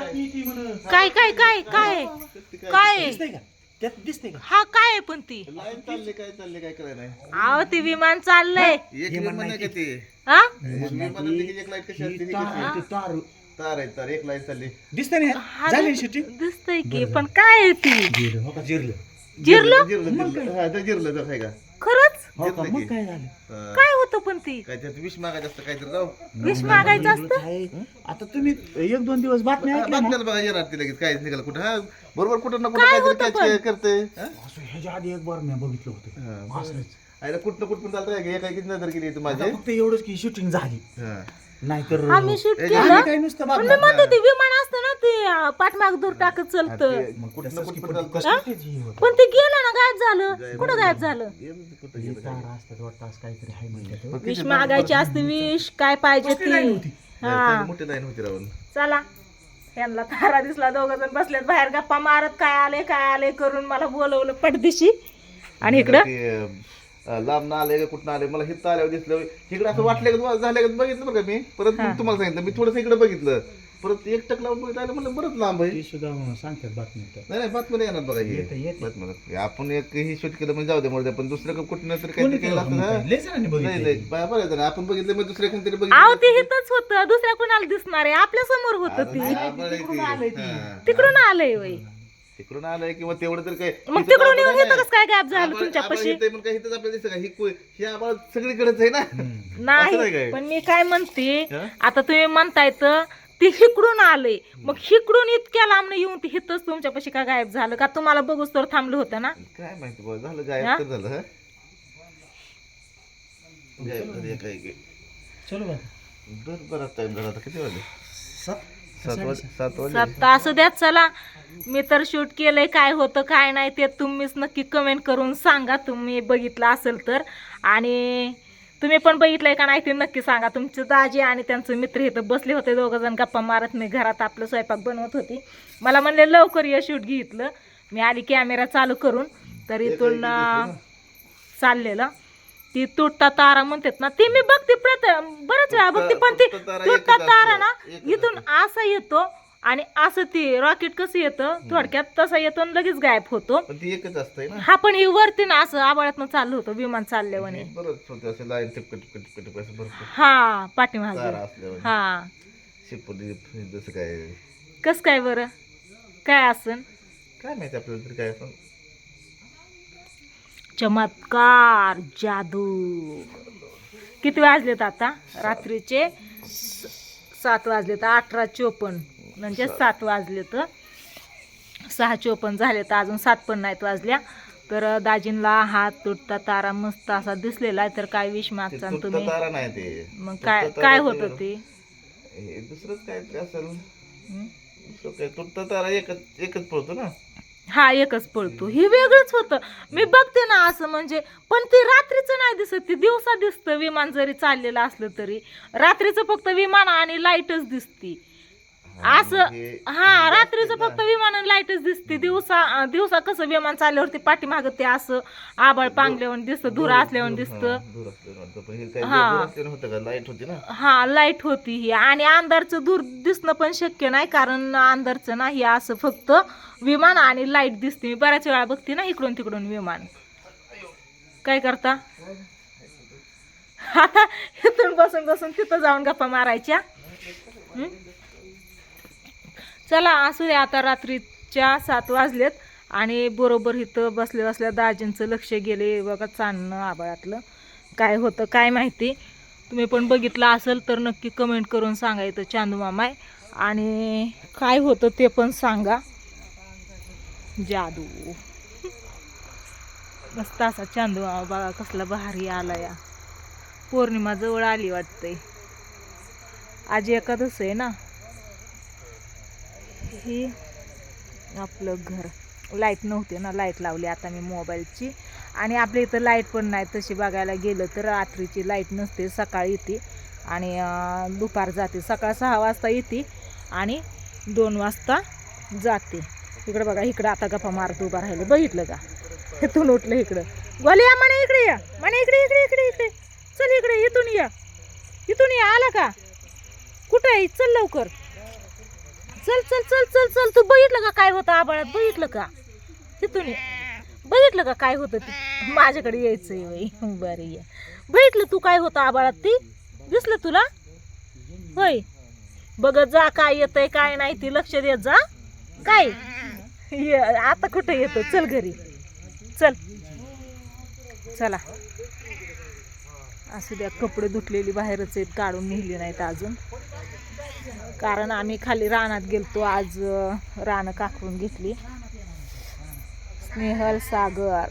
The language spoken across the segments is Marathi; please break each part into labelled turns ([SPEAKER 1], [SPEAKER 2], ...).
[SPEAKER 1] काय काय काय काय काय
[SPEAKER 2] दिसतंय का त्यात दिसतंय का
[SPEAKER 1] हा काय आहे पण ती
[SPEAKER 3] लाईन चालले काय करायला नाही
[SPEAKER 1] आव ती विमान चाललंय
[SPEAKER 3] एक विमान नाही का ते
[SPEAKER 1] हा
[SPEAKER 3] विमानातली की एक लाईट कशी असते ती कशी?
[SPEAKER 2] तार
[SPEAKER 3] तार आहे तार एक लाईट चालली
[SPEAKER 2] दिसतंय ना
[SPEAKER 1] हा,
[SPEAKER 2] झाली शूटिंग
[SPEAKER 1] दिसतंय की पण काय आहे ती
[SPEAKER 2] जिरलं हो का जिरलं
[SPEAKER 1] जिरलं
[SPEAKER 3] जिरलं हा तर जिरलं तर आहे का
[SPEAKER 1] खरंच
[SPEAKER 2] हो का
[SPEAKER 3] जिरलं
[SPEAKER 2] मग
[SPEAKER 3] की.
[SPEAKER 2] काय झालं
[SPEAKER 3] हा.
[SPEAKER 1] काय होतं पण ती
[SPEAKER 3] काय त्यात विष मागायचं असतं काहीतरी राव
[SPEAKER 1] विष मागायचं असतं
[SPEAKER 2] आहे. आता तुम्ही एक दोन दिवस बातम्या ऐकल्या ना
[SPEAKER 3] बातम्याला बघा येणार ती लगेच काय निघालं कुठं हा बरोबर कुठं ना कुठं
[SPEAKER 1] काय
[SPEAKER 3] काहीतरी
[SPEAKER 1] होतं
[SPEAKER 3] catch करते हा?
[SPEAKER 2] असं ह्याच्या आधी एक बार मी बघितलं होतं
[SPEAKER 3] हा. आईला कुठं कुठं चालतं काय एका किती नजर केली तू माझी
[SPEAKER 2] आता फक्त एवढंच की शूटिंग झाली
[SPEAKER 3] हा.
[SPEAKER 2] नाहीतर
[SPEAKER 1] आम्ही शूट
[SPEAKER 3] आम्ही
[SPEAKER 1] केलं
[SPEAKER 2] काय नुसतं
[SPEAKER 1] पण मी
[SPEAKER 2] बातम्या
[SPEAKER 1] म्हणते ते विमान असतं ना ते पाठमाग दूर टाकत चलत
[SPEAKER 3] ते मग कुठं ना कुठं चालतं
[SPEAKER 1] पण ते गेलं ना गायब झालं कुठं गायब झालं
[SPEAKER 3] कुठं गेलं काय?
[SPEAKER 2] तारा असतात वाटतं असं काहीतरी आहे म्हणतात
[SPEAKER 3] पण
[SPEAKER 1] विष
[SPEAKER 3] किती
[SPEAKER 1] मागायची असते विष काय पाहिजे
[SPEAKER 2] कसली line होती?
[SPEAKER 1] ती हा
[SPEAKER 3] मोठी लाईन होती राहून
[SPEAKER 1] चला यांना तारा दिसला दोघ जण बसलेत बाहेर गप्पा मारत काय आले करून मला बोलवलं पटदिशी आणि इकडं
[SPEAKER 3] लांब ना आले कुठं आले मला हिथं आल्यावर दिसलं इकडे असं वाटलं का तुम्हाला झालं का बघितलं बरं का मी परत मग तुम्हाला सांगितलं मी थोडंसं इकडे बघितलं परत एक टक लावून बघितलं म्हणलं बरंच लांब आहे
[SPEAKER 2] ती सुद्धा सांगतात बातम्या
[SPEAKER 3] नाही बातमी येणार बघा
[SPEAKER 2] येते.
[SPEAKER 3] हे बातमी आपण एक ही शूट केलं म्हणजे जाऊ दे म्हणून पण दुसरं कुठं तरी काहीतरी केलं असतं ना
[SPEAKER 2] लय जणांनी
[SPEAKER 3] नाही
[SPEAKER 2] बघितलं
[SPEAKER 3] नाही बघायचं ना आपण बघितलं मग दुसऱ्या कोणतरी
[SPEAKER 1] आव
[SPEAKER 3] बघितलं
[SPEAKER 1] ते हिथंच होतं दुसऱ्या कोणाला दिसणार आहे आपल्या समोर होतं ती तिकडून आलंय वय
[SPEAKER 3] तिकडून आलंय किंवा तेवढं तर काय
[SPEAKER 1] मग तिकडून येऊन येतं कसं काय गायब झालं तुमच्यापाशी
[SPEAKER 3] पण काय इथंच आपल्याला दिसतं का ही आम्हाला सगळीकडेच आहे ना असं नाही
[SPEAKER 1] नाही
[SPEAKER 3] काय?
[SPEAKER 1] पण मी काय म्हणते
[SPEAKER 3] हा?
[SPEAKER 1] आता तुम्ही म्हणताय तर ती हिकडून आले मग हिकडून इतक्या लांब येऊन ती हिथंच तुमच्यापाशी का गायब झालं का तुम्हाला बघूच तर थांबलं होतं ना
[SPEAKER 3] काय माहिती बघ झालं गायब तर झालं हा गायब झालं काय काय
[SPEAKER 2] चलो बा
[SPEAKER 3] बराच टाइम झाला आता किती वाजले
[SPEAKER 2] सात
[SPEAKER 3] 7 वाजले
[SPEAKER 1] सात असू द्यात चला मी तर शूट केलंय काय होतं काय नाही ते तुम्हीच नक्की कमेंट करून सांगा तुम्ही बघितलं असेल तर आणि तुम्ही पण बघितलंय का नाही ते नक्की सांगा तुमचे दाजी आणि त्यांचे मित्र इथं बसले होते दोघं जण गप्पा मारत मी घरात आपलं स्वयंपाक बनवत होती मला म्हणले लवकर या शूट घेतलं मी आली कॅमेरा चालू करून तर इथून चाललेलं ती तुटता तारा म्हणतात ना ती मी बघते बऱ्याच वेळा बघते पण ती तुटता तारा ना इथून असा येतो आणि असं ती रॉकेट कसं येतं थोडक्यात तसं येतो आणि लगेच गायब होतो
[SPEAKER 3] पण ती एकच असतंय ना
[SPEAKER 1] हा पण ही वरती ना असं आबाळातनं चाललं होतं विमान चालल्यावाने
[SPEAKER 3] बरंच होतं असं लाईन टिपकट असं भरपूर
[SPEAKER 1] हा पाठीमाग
[SPEAKER 3] तारा असल्यावर
[SPEAKER 1] हा
[SPEAKER 3] शिपली जसं काय
[SPEAKER 1] कस काय बरं काय असन
[SPEAKER 3] काय माहिती आपल्याला तरी काय पण
[SPEAKER 1] चमत्कार जादू किती वाजलेत आता रात्रीचे 7 वाजलेत 18:54 म्हणजे 7 वाजलेत 6:54 झालेत अजून 7 पण नाहीत वाजल्या तर दाजींला हात तुटता तारा मस्त असा दिसलेला आहे तर काय विष मागचा
[SPEAKER 3] तुटता
[SPEAKER 1] तुम्ही
[SPEAKER 3] तारा नाही ते
[SPEAKER 1] मग
[SPEAKER 3] तुटता
[SPEAKER 1] काय
[SPEAKER 3] तारा
[SPEAKER 1] काय
[SPEAKER 3] ते
[SPEAKER 1] होतं ते
[SPEAKER 3] हे दुसरंच काय ते असेल
[SPEAKER 1] हं?
[SPEAKER 3] दुसरं काय तुटता तारा एकच पळतो ना
[SPEAKER 1] हा एकच पळतो हे वेगळंच होतं मी बघते ना असं म्हणजे पण ते रात्रीचं नाही दिसत ते दिवसा दिसतं विमान जरी चाललेलं असलं तरी रात्रीचं फक्त विमान आणि लाईटच दिसती असं हा रात्रीचं फक्त विमान आणि लाईटच दिसते दिवसा कसं विमान चालल्यावरती पाठीमागं ते असं आबाळ पांगल्यावर दिसतं धुरा असल्यावर दिसतं
[SPEAKER 3] दूर असल्यावर पण हे काय
[SPEAKER 1] हा.
[SPEAKER 3] दूर असल्यावर होतं का लाईट होती ना
[SPEAKER 1] हा लाईट होती ही आणि अंधारचं दूर दिसणं पण शक्य नाही कारण अंधारचं नाही असं फक्त विमान आणि लाईट दिसते मी बऱ्याच वेळा बघते ना इकडून तिकडून विमान काय करता आता इथून बसून बसून तिथं जाऊन गप्पा मारायच्या चला असू दे आता रात्रीच्या 7 वाजलेत आणि बरोबर इथं बसल्या बसल्या दाजींचं लक्ष गेले बघा चांदणं आबाळातलं काय होतं काय माहिती तुम्ही पण बघितलं असेल तर नक्की कमेंट करून सांगा इथं चांदू मामाय आणि काय होतं ते पण सांगा जादू मस्त असा चांदू मामा बघा कसला भारी आला या पौर्णिमा जवळ आली वाटतंय आज एकादश आहे ना ही आपलं घर लाईट नव्हते ना लाईट लावली आता मी मोबाईलची आणि आपल्या इथं लाईट पण नाही तशी बघायला गेलं तर रात्रीची लाईट नसते सकाळी येते आणि दुपार जाते सकाळ 6 वाजता येते आणि 2 वाजता जाते इकडं बघा इकडं आता गप्पा मारत उभा राहिले बघितलं का इथून उठलं इकडं गोल्या म्हणे इकडे या म्हणे इकडे इकडे इकडे इकडे चल इकडे इथून या आला का कुठं आहे चल लवकर चल चल चल चल चल तू बघितलं का काय होतं आबाळात बघितलं का तिथून बघितलं का काय होतं ते माझ्याकडे यायचंय बाई बरं ये बघितलं तू काय होतं आबाळात ती दिसलं तुला होय बघत जा काय येतंय काय नाही ती लक्ष देत जा काय आता कुठं येतो चल घरी चल चला असू द्या कपडे धुतलेली बाहेरच आहेत काढून नेली नाहीत अजून कारण आम्ही खाली रानात गेलतो आज रानं काकरून घेतली स्नेहल सागर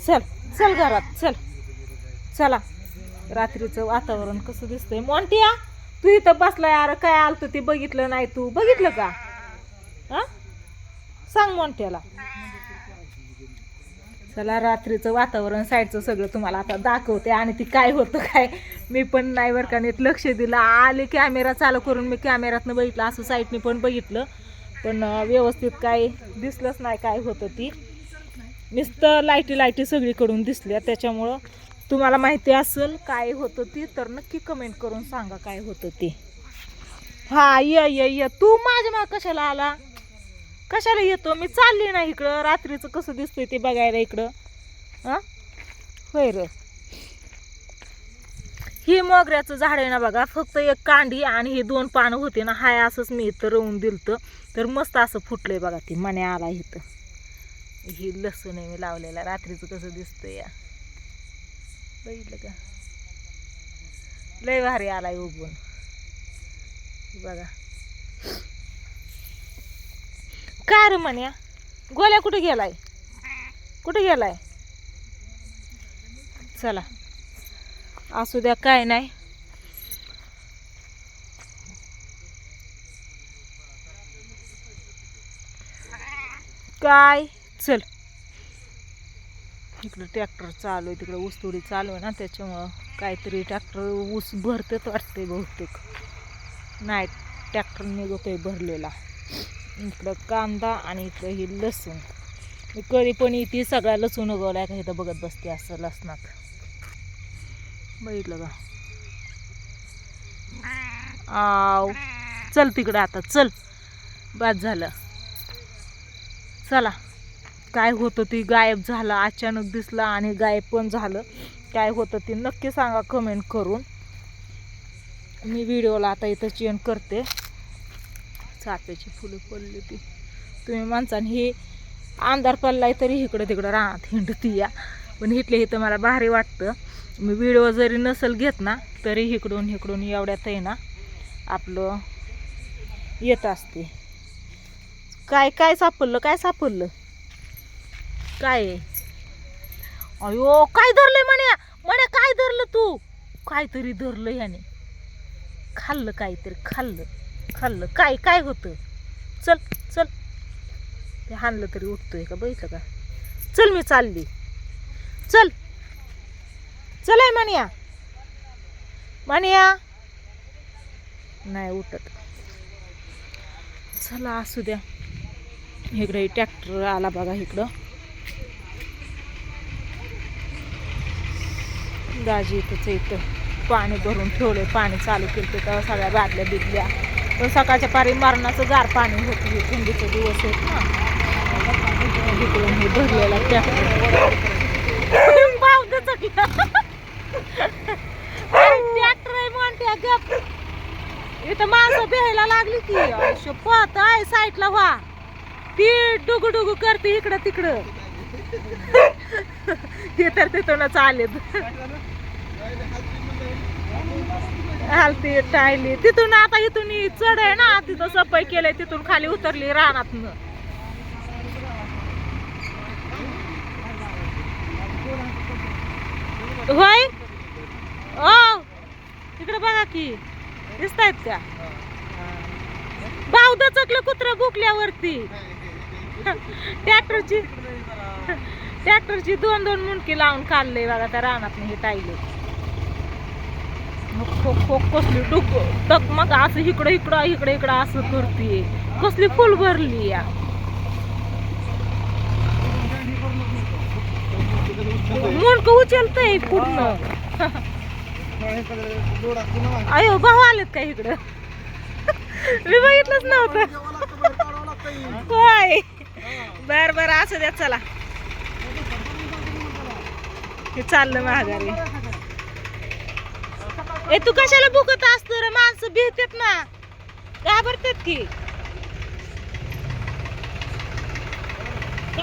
[SPEAKER 1] चल चल घरात चल चला रात्रीचं वातावरण कसं दिसतंय मोंटिया तू इथं बसलाय अरे काय आलतं ते बघितलं नाही तू बघितलं का हा सांग मोंट्याला चला रात्रीचं वातावरण साईडचं सगळं तुम्हाला आता दाखवते आणि ती काय होतं काय मी पण नाही बरं का नीट लक्ष दिलं आले कॅमेरा चालू करून मी कॅमेऱ्यातनं बघितलं असं साईडने पण बघितलं पण व्यवस्थित काय दिसलंच नाही काय होतं ती नुसतं लाईटी सगळीकडून दिसल्या त्याच्यामुळं तुम्हाला माहिती असेल काय होतं ती तर नक्की कमेंट करून सांगा काय होतं ते हा ये तू माझ्या माग कशाला आला कशाला येतो मी चालली ना इकडं रात्रीचं कसं दिसतंय ते बघायला इकडं हां होय र ही मोगऱ्याचं झाड आहे ना बघा फक्त एक कांडी आणि ही 2 पानं होते ना हाय असंच मी इथं रवून दिलतं तर मस्त असं फुटलंय बघा ती मने आला इथं ही लसूण आहे मी लावलेला रात्रीचं कसं दिसतंय या बघितलं का लय भारी आलाय उगवून बघा काय रे म्हण्या गोल्या कुठे गेलाय चला असू द्या काय नाही काय चल इकडं ट्रॅक्टर चालू आहे तिकडं ऊसतोडी चालू आहे ना त्याच्यामुळं काहीतरी ट्रॅक्टर ऊस भरतेच वाटते बहुतेक नाही ट्रॅक्टर निघतोय भरलेला इकडं कांदा आणि इकडं ही लसूण मी कधी पण इथे सगळा लसूण उगवलाय का इथं बघत बसते असं लसणात बघितलं का आव चल तिकडं आता चल बाद झालं चला काय होतं ती गायब झाला अचानक दिसला आणि गायब पण झालं काय होतं ती नक्की सांगा कमेंट करून मी व्हिडिओला आता इथं चेंज करते चाफ्याची फुलं पडली ती तुम्ही माणसाने हे अंधार पडलाय तरी इकडं तिकडं रानात हिंडती या पण इथले इथं मला भारी वाटतं मी व्हिडिओ जरी नसेल घेत ना तरी इकडून एवढ्यात आहे ना आपलं येत असते काय सापडलं काय अयो काय धरलंय म्हणे काय धरलं तू काहीतरी धरलं याने खाल्लं काहीतरी खाल्लं काय होतं चल ते हाणलं तरी उठतोय का बघितलं का चल मी चालली चल आहे मानिया नाही उठत चला असू द्या इकडे ट्रॅक्टर आला बघा इकडं दाजी इथं पाणी भरून ठेवले पाणी चालू केलं तेव्हा सगळ्या बादल्या बिदल्या पण सकाळच्या पारी मरणाचं गार पाणी होतं हे थंडीचे दिवस आहेत ना इकडून हे भरलेला ट्रॅक्टर ट्रॅक्टर आहे म्हणते गप इथं माणसं बिहायला लागली की शपथ आहे साईडला व्हा ती डुगू करते इकडं तिकडं हे तर तिथूनच आलेत हालती टाळली तिथून आता इथून चढ आहे ना तिथं सफाई केलंय तिथून खाली उतरली रानातनं होय ओ इकडे बघा की दिसतायत का भाऊ दचकलं कुत्र भुकल्यावरती ट्रॅक्टरची 2 मुंडकी लावून काढले बघा त्या रानात हे टाईले कसली डग मग असं इकडं असं करते कसली फुल भरली या मुंडक उचलतय पूर्ण अयो भाऊ आलेत का इकडं मी बघितलंच नव्हतं. होय बर बर असं द्या चला. हे चाललं महागारी. ए तू कशाला बुकत असत रे? माणसं भितात ना, घाबरतात की.